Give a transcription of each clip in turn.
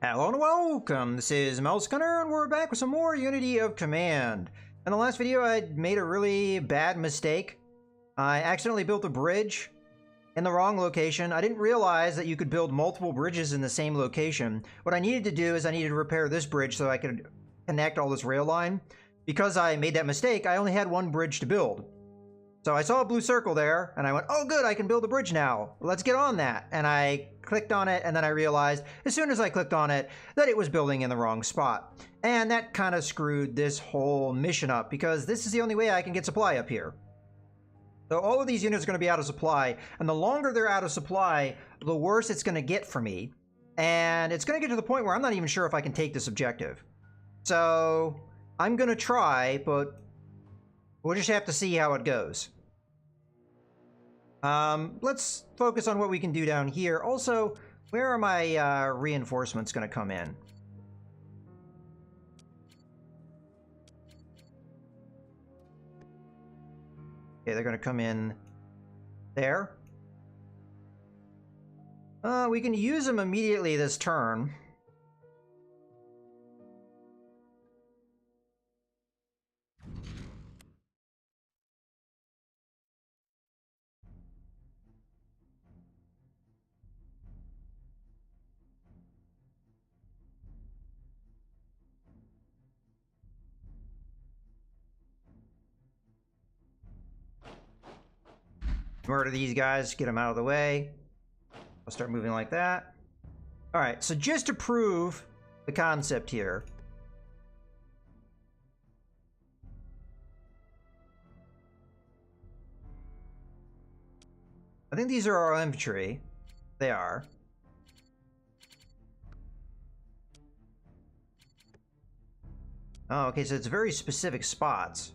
Hello and welcome, this is Mouse Gunner, and we're back with some more Unity of Command. In the last video, I made a really bad mistake. I accidentally built a bridge in the wrong location. I didn't realize that you could build multiple bridges in the same location. What I needed to do is I needed to repair this bridge so I could connect all this rail line. Because I made that mistake, I only had one bridge to build. So I saw a blue circle there, and I went, oh good, I can build a bridge now. Let's get on that. And I clicked on it, and then I realized, as soon as I clicked on it, that it was building in the wrong spot. And that kind of screwed this whole mission up, because this is the only way I can get supply up here. So all of these units are going to be out of supply, and the longer they're out of supply, the worse it's going to get for me. And it's going to get to the point where I'm not even sure if I can take this objective. So I'm going to try, but we'll just have to see how it goes. Let's focus on what we can do down here. Also, where are my reinforcements going to come in? Okay, they're going to come in there. We can use them immediately this turn. Murder these guys, get them out of the way. I'll start moving like that. All right, so just to prove the concept here. I think these are our infantry. They are. Oh, okay, so it's very specific spots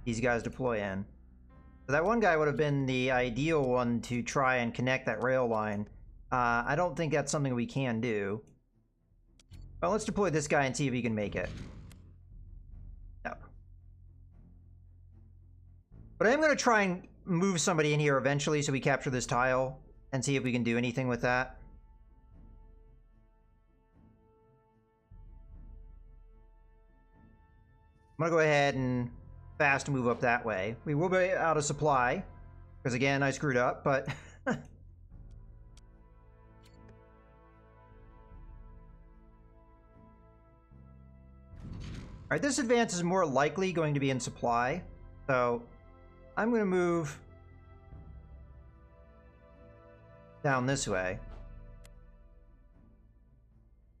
these guys deploy in. So that one guy would have been the ideal one to try and connect that rail line. I don't think that's something we can do. Well, let's deploy this guy and see if he can make it. No. But I am going to try and move somebody in here eventually so we capture this tile and see if we can do anything with that. I'm going to go ahead and fast move up that way. We will be out of supply because, again, I screwed up, but all right, this advance is more likely going to be in supply, so I'm going to move down this way.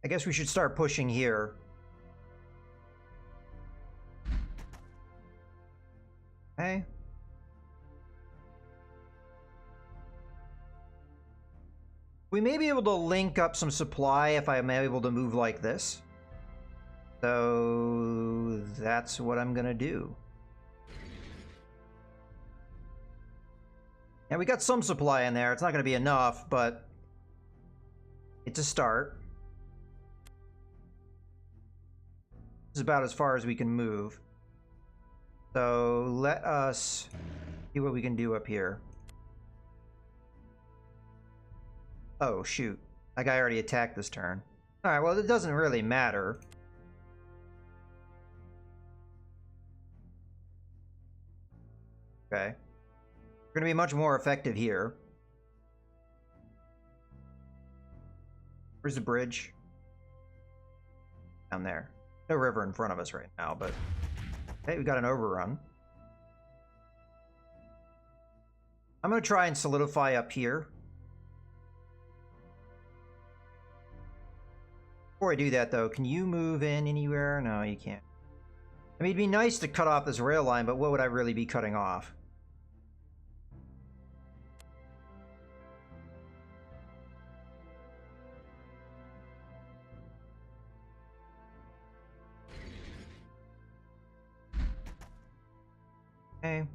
I guess we should start pushing here. Okay. We may be able to link up some supply if I'm able to move like this. So that's what I'm gonna do. Yeah, we got some supply in there. It's not gonna be enough, but it's a start. This is about as far as we can move. So let us see what we can do up here. Oh, shoot. That guy already attacked this turn. Alright, well, it doesn't really matter. Okay. We're going to be much more effective here. Where's the bridge? Down there. No river in front of us right now, but... Okay, we got an overrun. I'm going to try and solidify up here. Before I do that, though, can you move in anywhere? No, you can't. I mean, it'd be nice to cut off this rail line, but what would I really be cutting off? Okay.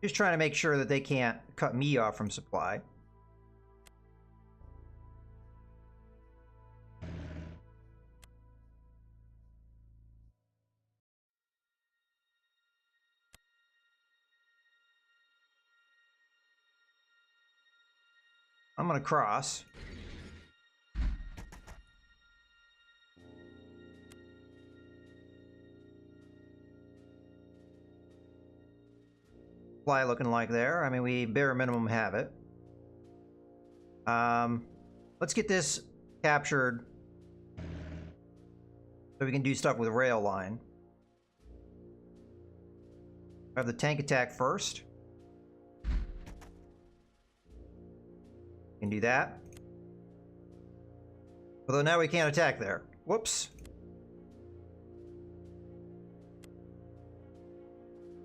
Just trying to make sure that they can't cut me off from supply. I'm gonna cross. Fly looking like there. I mean, we bare minimum have it. Let's get this captured so we can do stuff with rail line. Have the tank attack first. Can do that. Although now we can't attack there. Whoops.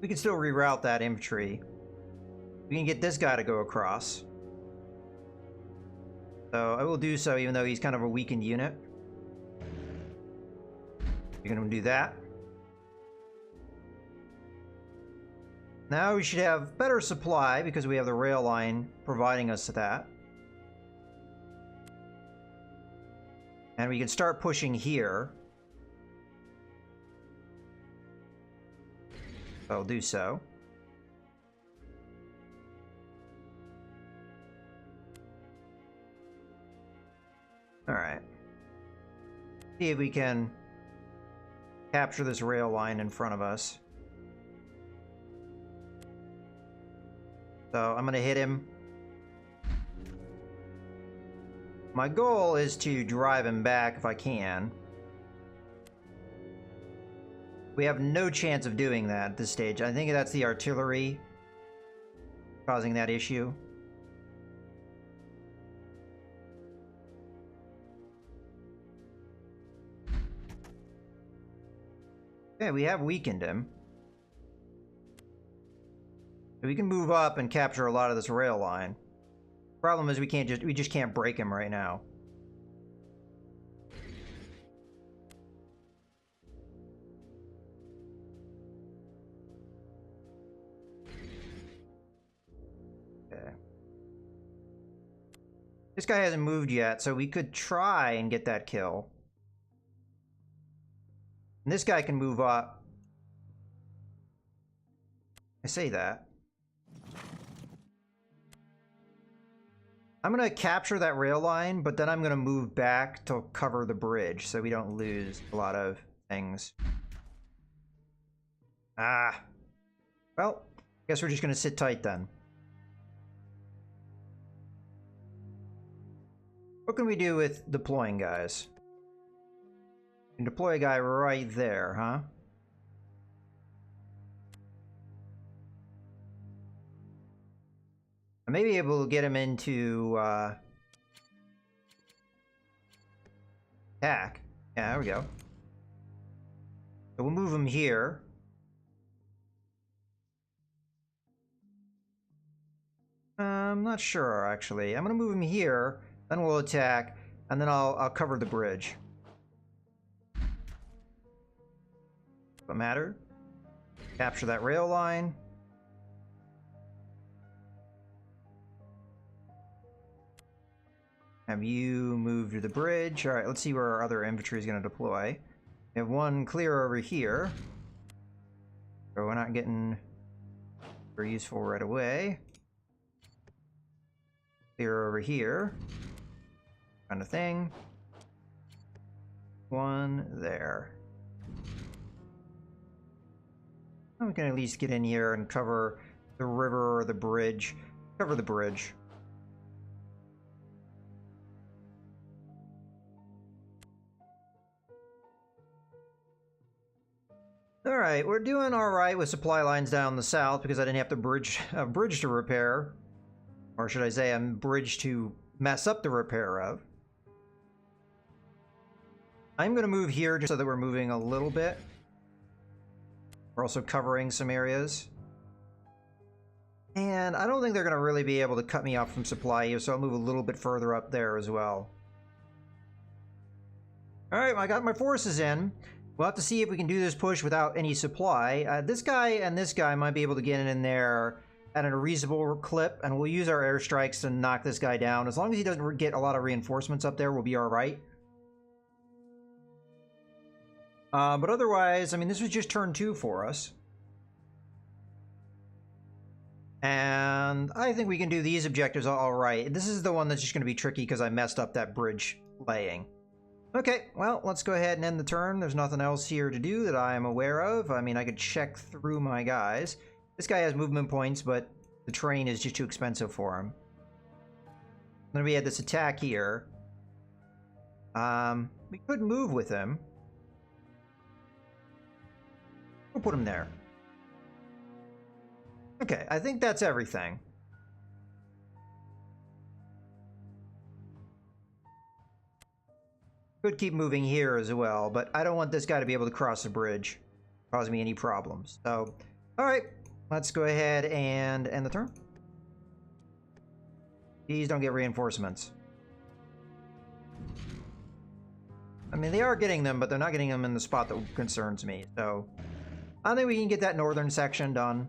We can still reroute that infantry. We can get this guy to go across. So I will do so even though he's kind of a weakened unit. You're gonna do that. Now we should have better supply because we have the rail line providing us that. And we can start pushing here. I'll do so. Alright. See if we can capture this rail line in front of us. So I'm gonna hit him. My goal is to drive him back if I can. We have no chance of doing that at this stage. I think that's the artillery causing that issue. Okay, we have weakened him. We can move up and capture a lot of this rail line. Problem is we just can't break him right now. Okay. This guy hasn't moved yet, so we could try and get that kill. And this guy can move up. I say that. I'm gonna capture that rail line, but then I'm gonna move back to cover the bridge so we don't lose a lot of things. Ah. Well, guess we're just gonna sit tight then. What can we do with deploying guys? We can deploy a guy right there, huh? I may be able to get him into attack. Yeah, there we go. So we'll move him here. I'm not sure actually. I'm gonna move him here, then we'll attack, and then I'll cover the bridge. What matter? Capture that rail line. Have you moved to the bridge? All right, let's see where our other infantry is going to deploy. We have one clear over here. So we're not getting very useful right away. Clear over here. Kind of thing. One there. We can at least get in here and cover the river or the bridge. Cover the bridge. Alright, we're doing alright with supply lines down the south because I didn't have a bridge to repair. Or should I say a bridge to mess up the repair of. I'm going to move here just so that we're moving a little bit. We're also covering some areas. And I don't think they're going to really be able to cut me off from supply here, so I'll move a little bit further up there as well. Alright, I got my forces in. We'll have to see if we can do this push without any supply. This guy and this guy might be able to get in there at a reasonable clip, and we'll use our airstrikes to knock this guy down. As long as he doesn't get a lot of reinforcements up there, we'll be alright. But otherwise, I mean, this was just turn 2 for us. And and I think we can do these objectives all right. This is the one that's just going to be tricky because I messed up that bridge laying. Okay, well, let's go ahead and end the turn. There's nothing else here to do that I am aware of. I mean, I could check through my guys. This guy has movement points, but the terrain is just too expensive for him. Then we had this attack here. We could move with him. We'll put him there. Okay, I think that's everything. Could keep moving here as well, but I don't want this guy to be able to cross the bridge. Cause me any problems. So, alright. Let's go ahead and end the turn. These don't get reinforcements. I mean, they are getting them, but they're not getting them in the spot that concerns me. So, I think we can get that northern section done.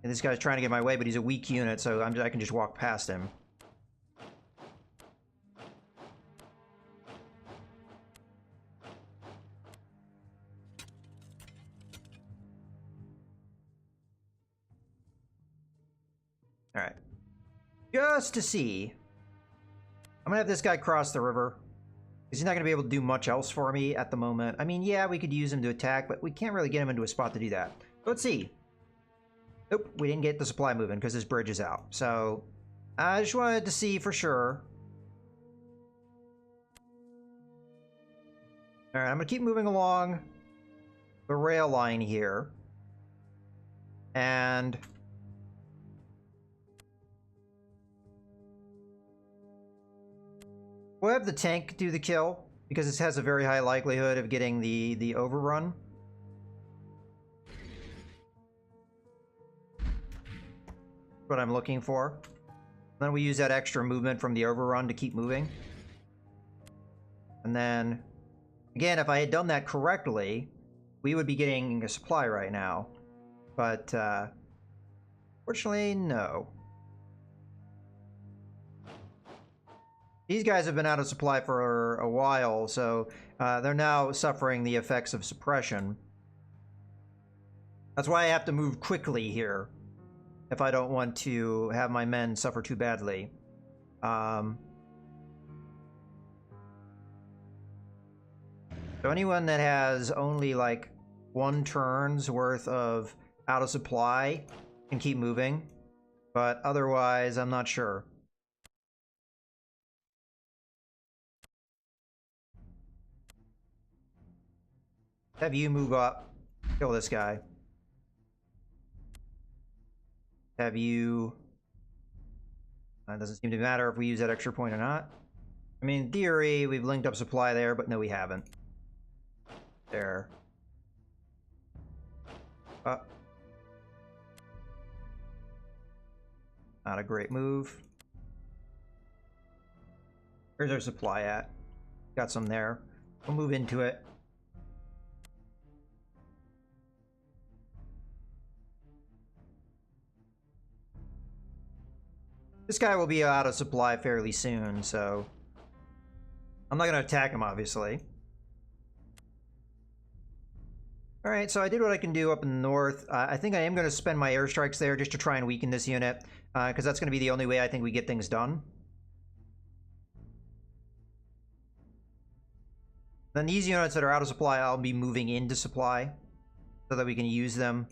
And this guy's trying to get my way, but he's a weak unit, so I can just walk past him. Alright. Just to see. I'm gonna have this guy cross the river. He's not gonna be able to do much else for me at the moment. I mean, yeah, we could use him to attack, but we can't really get him into a spot to do that. Let's see. Nope, we didn't get the supply moving because this bridge is out. So, I just wanted to see for sure. Alright, I'm gonna keep moving along the rail line here. And we'll have the tank do the kill, because this has a very high likelihood of getting the overrun. What I'm looking for. Then we use that extra movement from the overrun to keep moving. And then, again, if I had done that correctly, we would be getting a supply right now. But, fortunately, no. These guys have been out of supply for a while, so they're now suffering the effects of suppression. That's why I have to move quickly here, if I don't want to have my men suffer too badly. So anyone that has only like 1 turn's worth of out of supply can keep moving, but otherwise I'm not sure. Have you move up, kill this guy. Have you... It doesn't seem to matter if we use that extra point or not. I mean, in theory, we've linked up supply there, but no, we haven't. There. Not a great move. Where's our supply at? Got some there. We'll move into it. This guy will be out of supply fairly soon, so I'm not going to attack him, obviously. Alright, so I did what I can do up in the north. I think I am going to spend my airstrikes there just to try and weaken this unit, because that's going to be the only way I think we get things done. Then these units that are out of supply, I'll be moving into supply so that we can use them.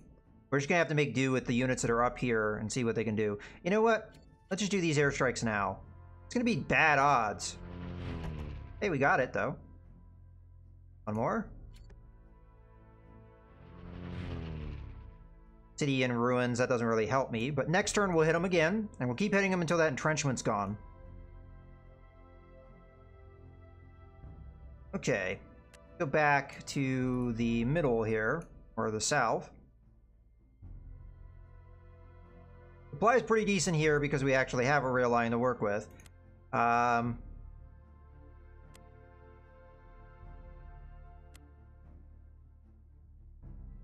We're just going to have to make do with the units that are up here and see what they can do. You know what? Let's just do these airstrikes now. It's going to be bad odds. Hey, we got it, though. One more. City in ruins, that doesn't really help me. But next turn, we'll hit them again, and we'll keep hitting them until that entrenchment's gone. Okay. Go back to the middle here, or the south. Supply is pretty decent here because we actually have a rail line to work with.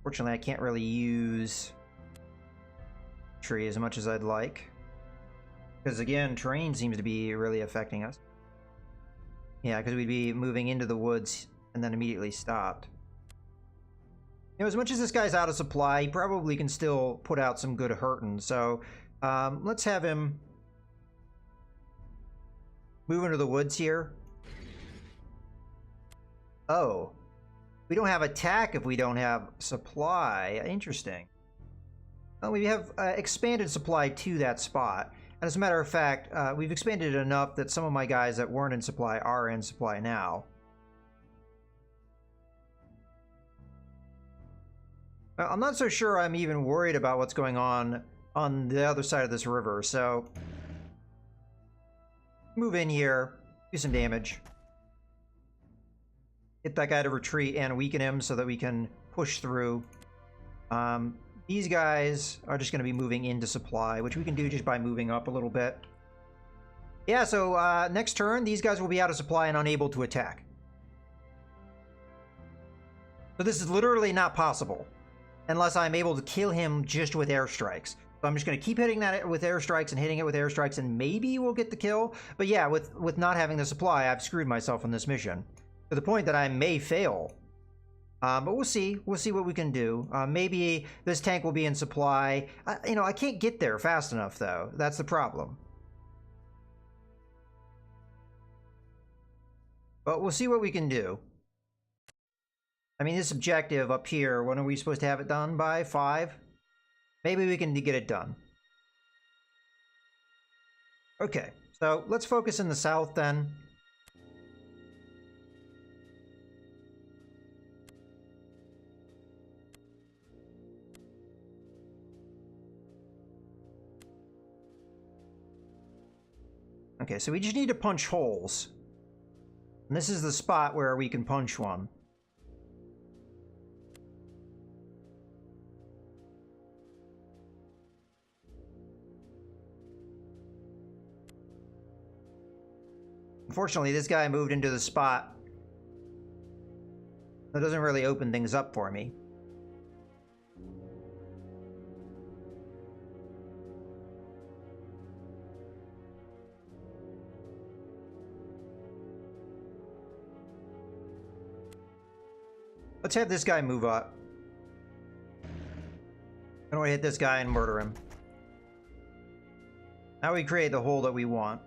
Fortunately, I can't really use tree as much as I'd like. Because again, terrain seems to be really affecting us. Yeah, because we'd be moving into the woods and then immediately stopped. You know, as much as this guy's out of supply, he probably can still put out some good hurting. So let's have him move into the woods here. Oh, we don't have attack if we don't have supply. Interesting. Well, we have expanded supply to that spot. And as a matter of fact, we've expanded it enough that some of my guys that weren't in supply are in supply now. I'm not so sure I'm even worried about what's going on the other side of this river, so move in here, do some damage. Get that guy to retreat and weaken him so that we can push through. These guys are just going to be moving into supply, which we can do just by moving up a little bit. Yeah, so next turn, these guys will be out of supply and unable to attack. So this is literally not possible unless I'm able to kill him just with airstrikes. So I'm just going to keep hitting that with airstrikes and hitting it with airstrikes, and maybe we'll get the kill. But yeah, with not having the supply, I've screwed myself on this mission to the point that I may fail. But we'll see. We'll see what we can do. Maybe this tank will be in supply. You know, I can't get there fast enough, though. That's the problem. But we'll see what we can do. I mean, this objective up here, when are we supposed to have it done by? 5? Maybe we can get it done. Okay, so let's focus in the south then. Okay, so we just need to punch holes. And this is the spot where we can punch one. Unfortunately, this guy moved into the spot. That doesn't really open things up for me. Let's have this guy move up. I don't want to hit this guy and murder him. Now we create the hole that we want.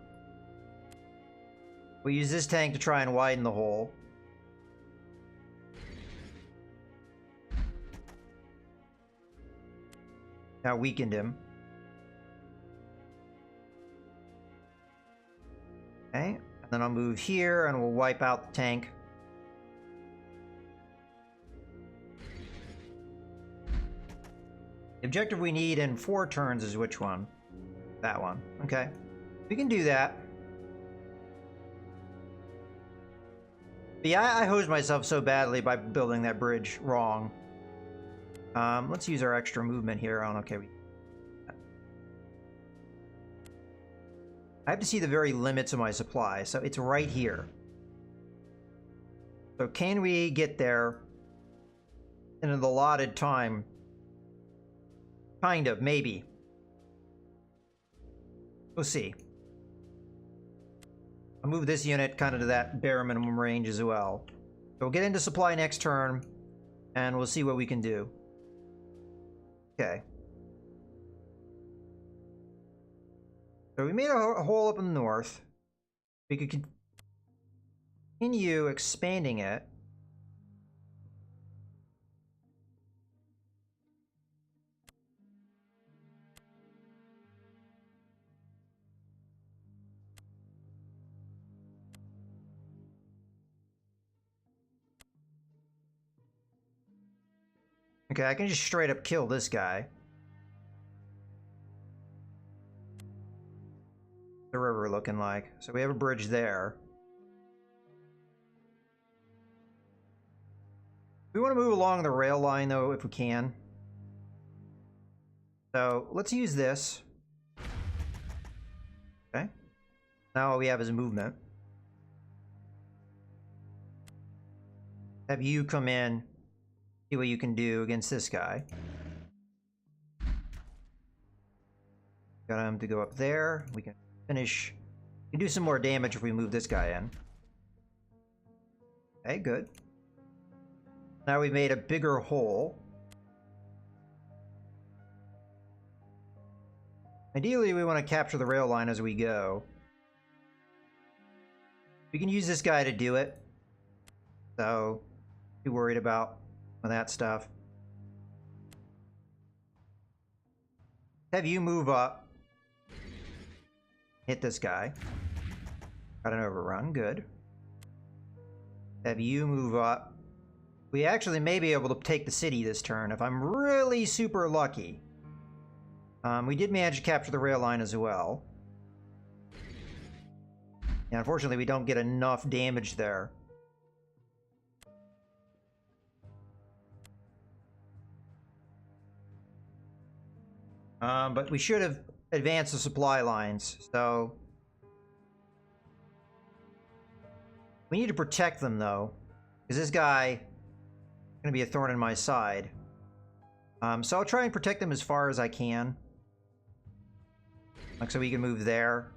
We use this tank to try and widen the hole. Now weakened him. Okay, and then I'll move here and we'll wipe out the tank. The objective we need in 4 turns is which one? That one. Okay. We can do that. But yeah, I hosed myself so badly by building that bridge wrong. Let's use our extra movement here on... Okay, I have to see the very limits of my supply, so it's right here. So can we get there in the allotted time? Kind of, maybe. We'll see. I'll move this unit kind of to that bare minimum range as well. So we'll get into supply next turn, and we'll see what we can do. Okay. So we made a hole up in the north. We could continue expanding it. Okay, I can just straight up kill this guy. The river looking like. So we have a bridge there. We want to move along the rail line though, if we can. So let's use this. Okay. Now all we have is movement. Have you come in, see what you can do against this guy. Got him to go up there. We can finish. We can do some more damage if we move this guy in. Okay, good. Now we made a bigger hole. Ideally, we want to capture the rail line as we go. We can use this guy to do it. So, too worried about that stuff. Have you move up. Hit this guy. Got an overrun, good. Have you move up. We actually may be able to take the city this turn if I'm really super lucky. We did manage to capture the rail line as well. Yeah, unfortunately, we don't get enough damage there. But we should have advanced the supply lines, so... We need to protect them, though. Because this guy is going to be a thorn in my side. So I'll try and protect them as far as I can. Like, so we can move there.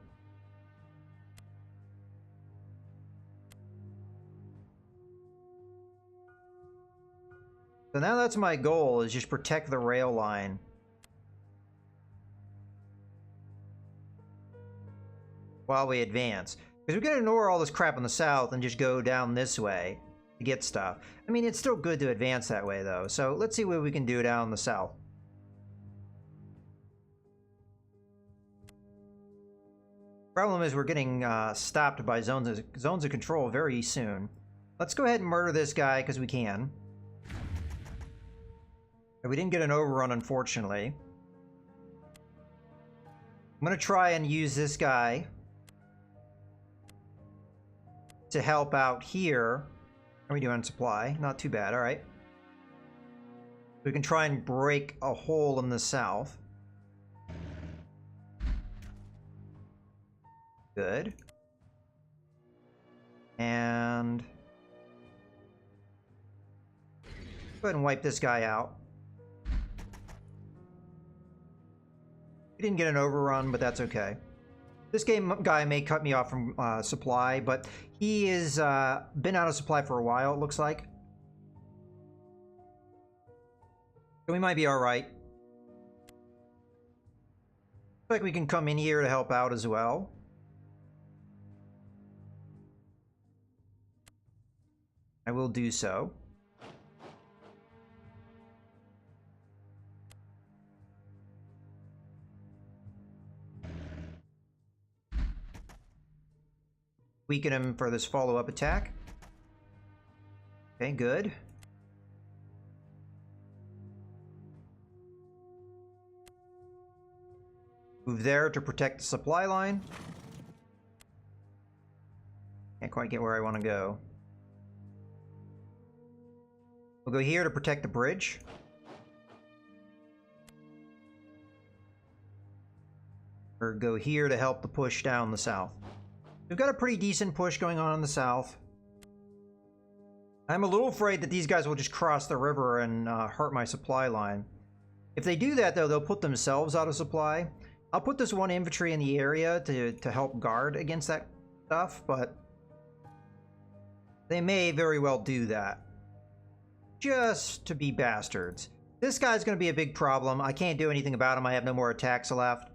So now that's my goal, is just protect the rail line. While we advance. Because we can ignore all this crap in the south and just go down this way to get stuff. I mean, it's still good to advance that way, though. So let's see what we can do down in the south. Problem is we're getting stopped by zones of control very soon. Let's go ahead and murder this guy because we can. We didn't get an overrun, unfortunately. I'm going to try and use this guy to help out here. How are we doing on supply? Not too bad, alright. We can try and break a hole in the south. Good. And... go ahead and wipe this guy out. We didn't get an overrun, but that's okay. This guy may cut me off from supply, but he has been out of supply for a while, it looks like. So we might be alright. Looks like we can come in here to help out as well. I will do so. Weaken him for this follow-up attack. Okay, good. Move there to protect the supply line. Can't quite get where I want to go. We'll go here to protect the bridge. Or go here to help the push down the south. We've got a pretty decent push going on in the south. I'm a little afraid that these guys will just cross the river and hurt my supply line. If they do that, though, they'll put themselves out of supply. I'll put this one infantry in the area to help guard against that stuff, but they may very well do that. Just to be bastards. This guy's going to be a big problem. I can't do anything about him. I have no more attacks left.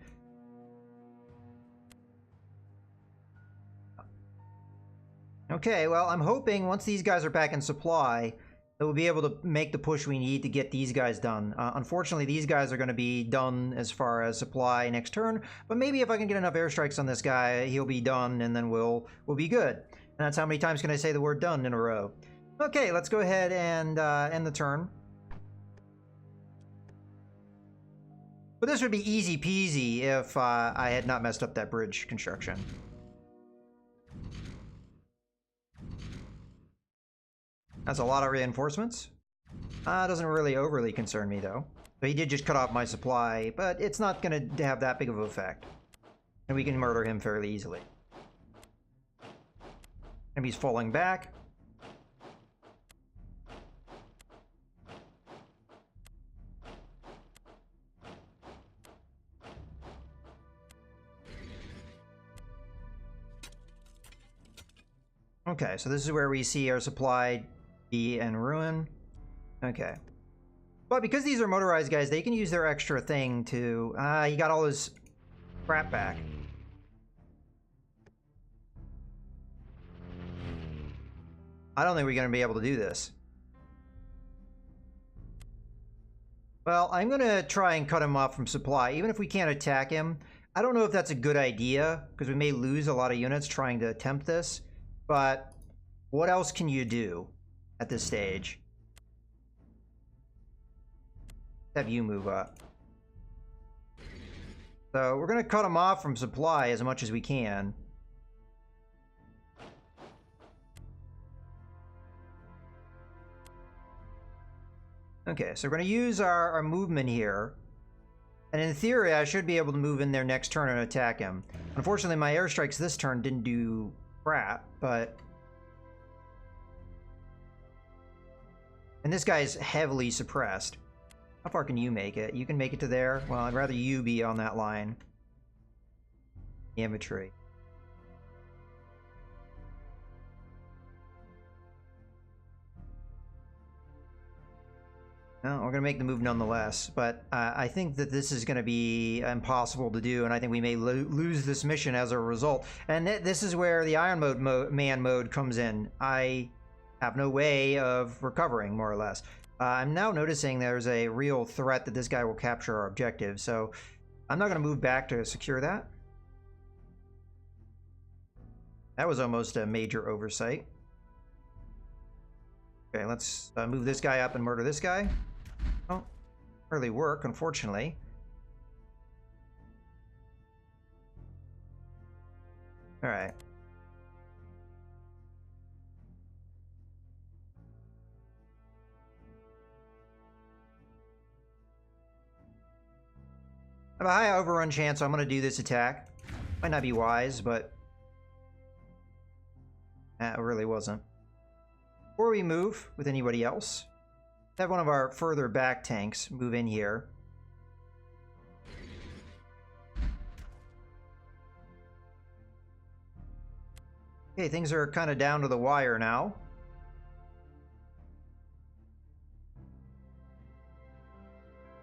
Okay, well, I'm hoping once these guys are back in supply, that we'll be able to make the push we need to get these guys done. Unfortunately, these guys are going to be done as far as supply next turn, but maybe if I can get enough airstrikes on this guy, he'll be done, and then we'll be good. And that's how many times can I say the word done in a row. Okay, let's go ahead and end the turn. But this would be easy peasy if I had not messed up that bridge construction. That's a lot of reinforcements. Doesn't really overly concern me, though. So he did just cut off my supply, but it's not going to have that big of an effect. And we can murder him fairly easily. And he's falling back. Okay, so this is where we see our supply be in ruin. Okay. But because these are motorized guys, they can use their extra thing to... he got all his crap back. I don't think we're going to be able to do this. Well, I'm going to try and cut him off from supply, even if we can't attack him. I don't know if that's a good idea, because we may lose a lot of units trying to attempt this, but what else can you do at this stage? Have you move up. So we're going to cut him off from supply as much as we can. Okay, so we're going to use our movement here. And in theory, I should be able to move in there next turn and attack him. Unfortunately, my airstrikes this turn didn't do crap, but... And this guy's heavily suppressed. How far can you make it? You can make it to there? Well, I'd rather you be on that line. Infantry. No, we're going to make the move nonetheless, but I think that this is going to be impossible to do, and I think we may lose this mission as a result. And this is where the Iron Man mode comes in. I have no way of recovering, more or less. I'm now noticing there's a real threat that this guy will capture our objective, so I'm not going to move back to secure that. That was almost a major oversight. Okay, let's move this guy up and murder this guy. Oh, really work, unfortunately. All right. I have a high overrun chance, so I'm going to do this attack. Might not be wise, but it really wasn't. Before we move with anybody else, have one of our further back tanks move in here. Okay, things are kind of down to the wire now.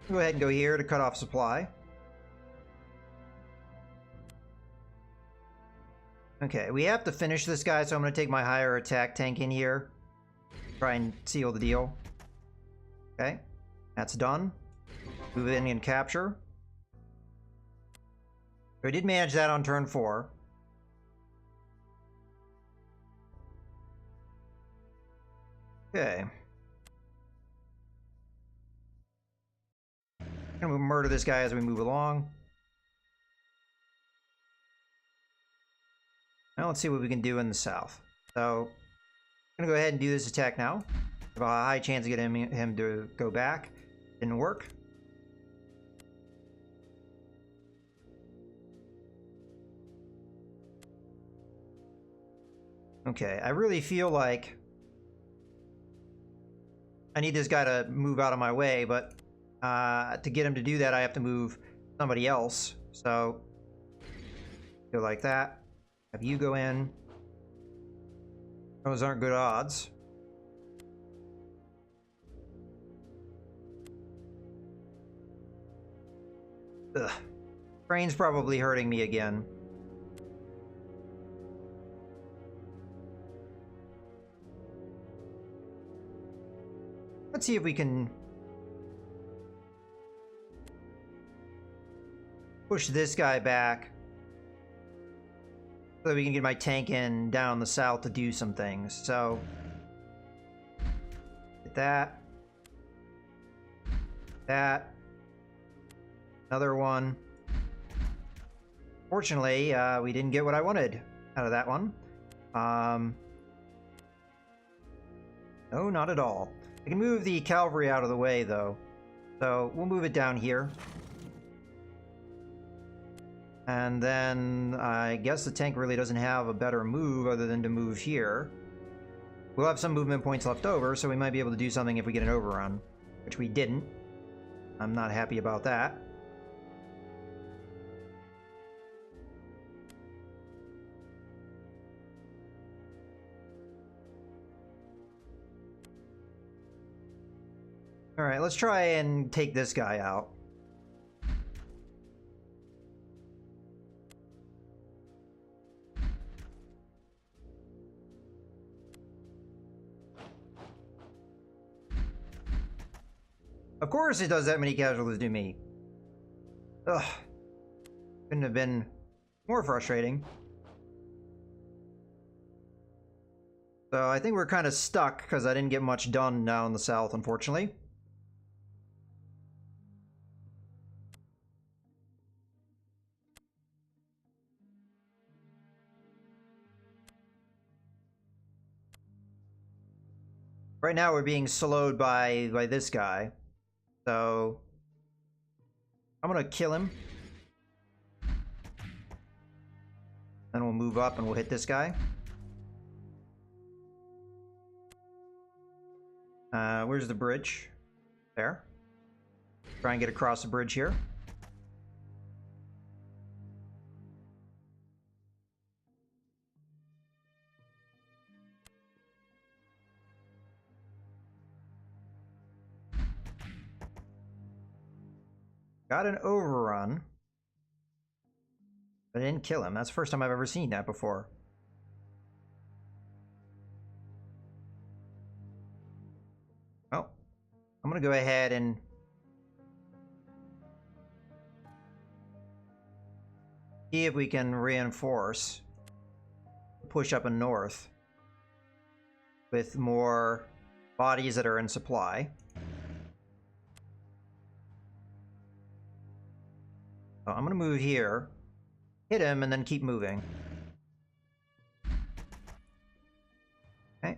Go ahead and go here to cut off supply. Okay, we have to finish this guy, so I'm going to take my higher attack tank in here. Try and seal the deal. Okay, that's done. Move in and capture. We did manage that on turn 4. Okay. I'm gonna murder this guy as we move along. Now let's see what we can do in the south. So, I'm gonna go ahead and do this attack now. Have a high chance of getting him to go back. Didn't work. Okay, I really feel like I need this guy to move out of my way, but to get him to do that, I have to move somebody else. So, go like that. Have you go in. Those aren't good odds. Ugh. Brain's probably hurting me again. Let's see if we can push this guy back so that we can get my tank in down the south to do some things. So, get that. That. Another one. Fortunately, we didn't get what I wanted out of that one. No, not at all. I can move the cavalry out of the way, though. So, we'll move it down here. And then, I guess the tank really doesn't have a better move other than to move here. We'll have some movement points left over, so we might be able to do something if we get an overrun. Which we didn't. I'm not happy about that. Alright, let's try and take this guy out. Of course it does that many casualties to me. Ugh. Couldn't have been more frustrating. So I think we're kind of stuck because I didn't get much done now in the south, unfortunately. Right now we're being slowed by this guy. So I'm gonna kill him. Then we'll move up and we'll hit this guy. Where's the bridge? There. Try and get across the bridge here. Got an overrun. But I didn't kill him. That's the first time I've ever seen that before. Oh. I'm gonna go ahead and see if we can reinforce. Push up and north. With more bodies that are in supply. So I'm gonna move here. Hit him and then keep moving. Okay.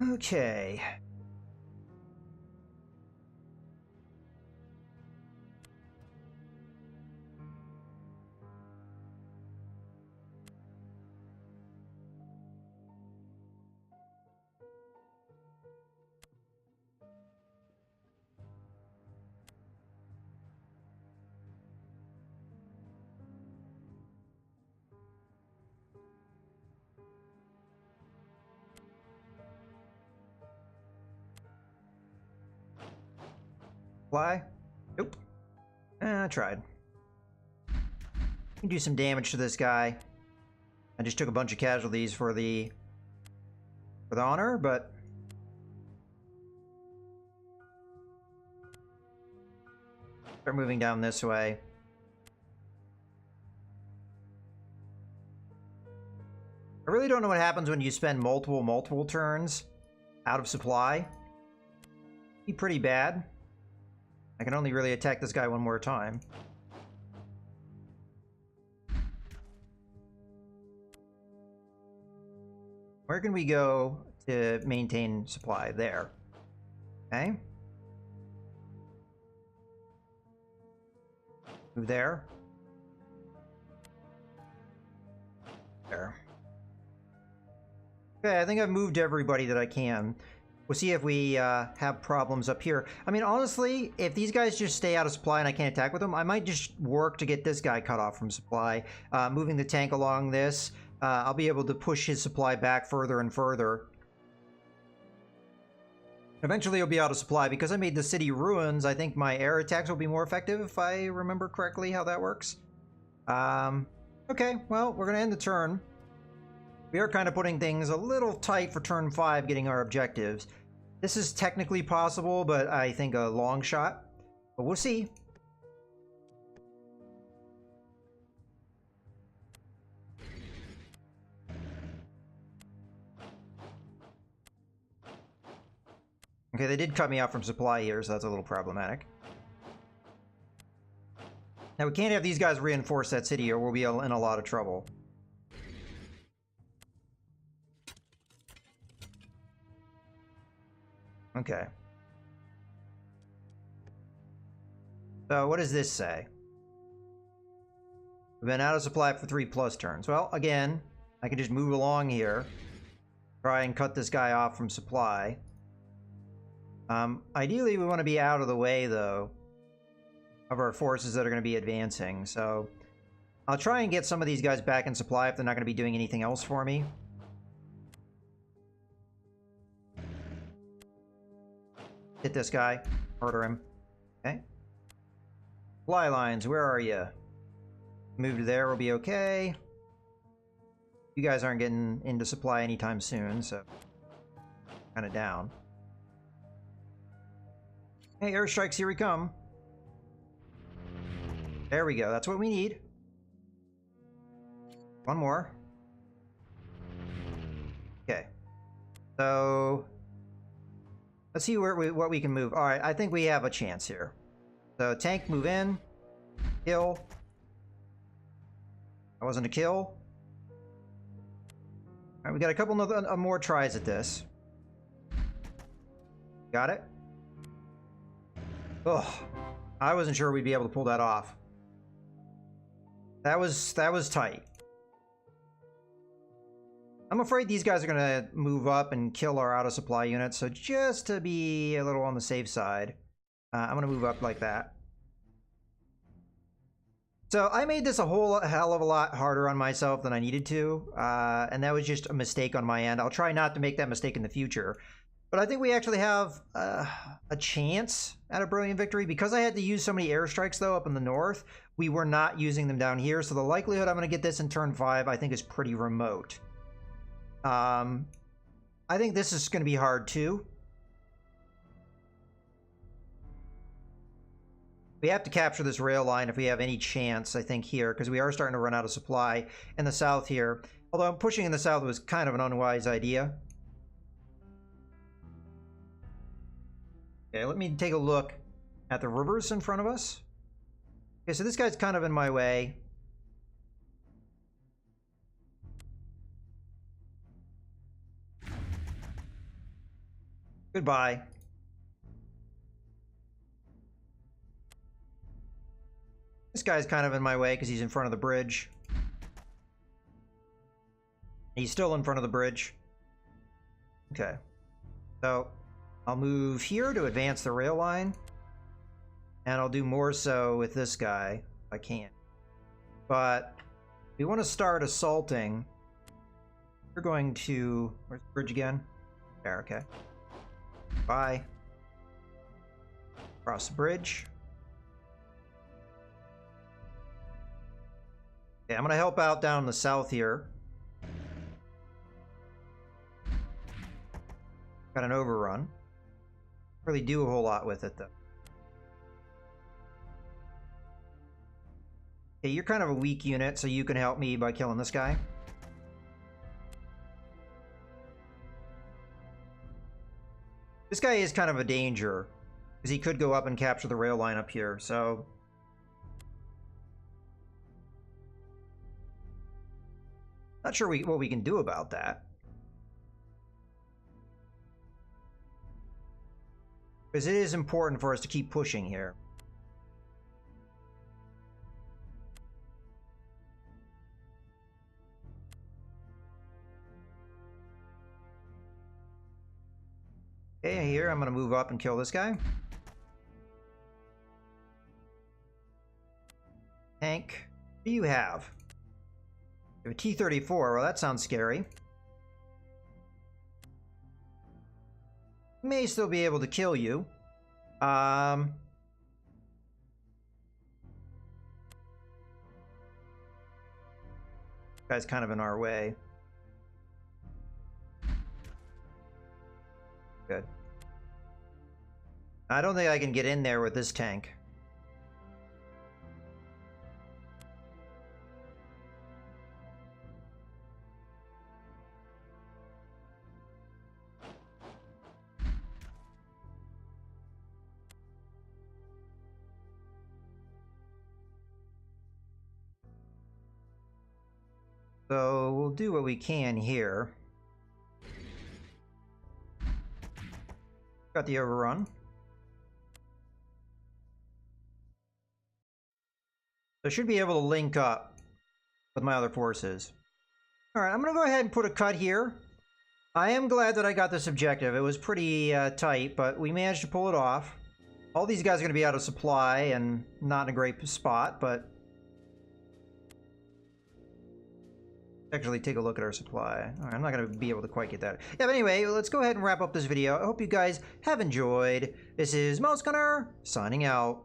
Okay. Fly? Nope. I tried. Can do some damage to this guy. I just took a bunch of casualties for the honor, but start moving down this way. I really don't know what happens when you spend multiple turns out of supply. Be pretty bad. I can only really attack this guy one more time. Where can we go to maintain supply? There. Okay. Move there. There. Okay, I think I've moved everybody that I can. We'll see if we have problems up here. I mean, honestly, if these guys just stay out of supply and I can't attack with them, I might just work to get this guy cut off from supply. Moving the tank along this, I'll be able to push his supply back further and further. Eventually he'll be out of supply. Because I made the city ruins, I think my air attacks will be more effective, if I remember correctly how that works. Okay, well, we're going to end the turn. We are kind of putting things a little tight for turn 5, getting our objectives. This is technically possible, but I think a long shot. But we'll see. Okay, they did cut me off from supply here, so that's a little problematic. Now, we can't have these guys reinforce that city or we'll be in a lot of trouble. Okay. So, what does this say? We've been out of supply for 3+ turns. Well, again, I can just move along here. Try and cut this guy off from supply. Ideally, we want to be out of the way, though, of our forces that are going to be advancing. So, I'll try and get some of these guys back in supply if they're not going to be doing anything else for me. Hit this guy. Murder him. Okay. Fly lines, where are you? Move to there, we'll be okay. You guys aren't getting into supply anytime soon, so kind of down. Hey, airstrikes, here we come. There we go. That's what we need. One more. Okay. So let's see what we can move. All right, I think we have a chance here. So tank, move in. Kill. That wasn't a kill. All right, we got a couple more tries at this. Got it. Ugh. I wasn't sure we'd be able to pull that off. That was tight. I'm afraid these guys are going to move up and kill our out of supply units, so just to be a little on the safe side, I'm going to move up like that. So I made this a whole hell of a lot harder on myself than I needed to, and that was just a mistake on my end. I'll try not to make that mistake in the future. But I think we actually have a chance at a brilliant victory. Because I had to use so many airstrikes, though, up in the north, we were not using them down here. So the likelihood I'm going to get this in turn 5, I think, is pretty remote. I think this is going to be hard, too. We have to capture this rail line if we have any chance, I think, here, because we are starting to run out of supply in the south here. Although pushing in the south was kind of an unwise idea. Okay, let me take a look at the rivers in front of us. Okay, so this guy's kind of in my way. Goodbye. This guy's kind of in my way because he's in front of the bridge. He's still in front of the bridge. Okay. So I'll move here to advance the rail line. And I'll do more so with this guy if I can. But we want to start assaulting. We're going to... Where's the bridge again? There, okay. Bye. Cross the bridge. Okay, I'm going to help out down in the south here. Got an overrun. Really do a whole lot with it, though. Okay, you're kind of a weak unit, so you can help me by killing this guy. This guy is kind of a danger, because he could go up and capture the rail line up here, so... Not sure what we can do about that. Because it is important for us to keep pushing here. Okay, here I'm going to move up and kill this guy. Tank. What do you have? You have a T-34. Well, that sounds scary. May still be able to kill you. Guy's kind of in our way. Good. I don't think I can get in there with this tank. So we'll do what we can here. Got the overrun. So I should be able to link up with my other forces. Alright, I'm going to go ahead and put a cut here. I am glad that I got this objective. It was pretty tight, but we managed to pull it off. All these guys are going to be out of supply and not in a great spot, but... Actually, take a look at our supply. All right, I'm not going to be able to quite get that. Yeah, but anyway, let's go ahead and wrap up this video. I hope you guys have enjoyed. This is Mouse Gunner, signing out.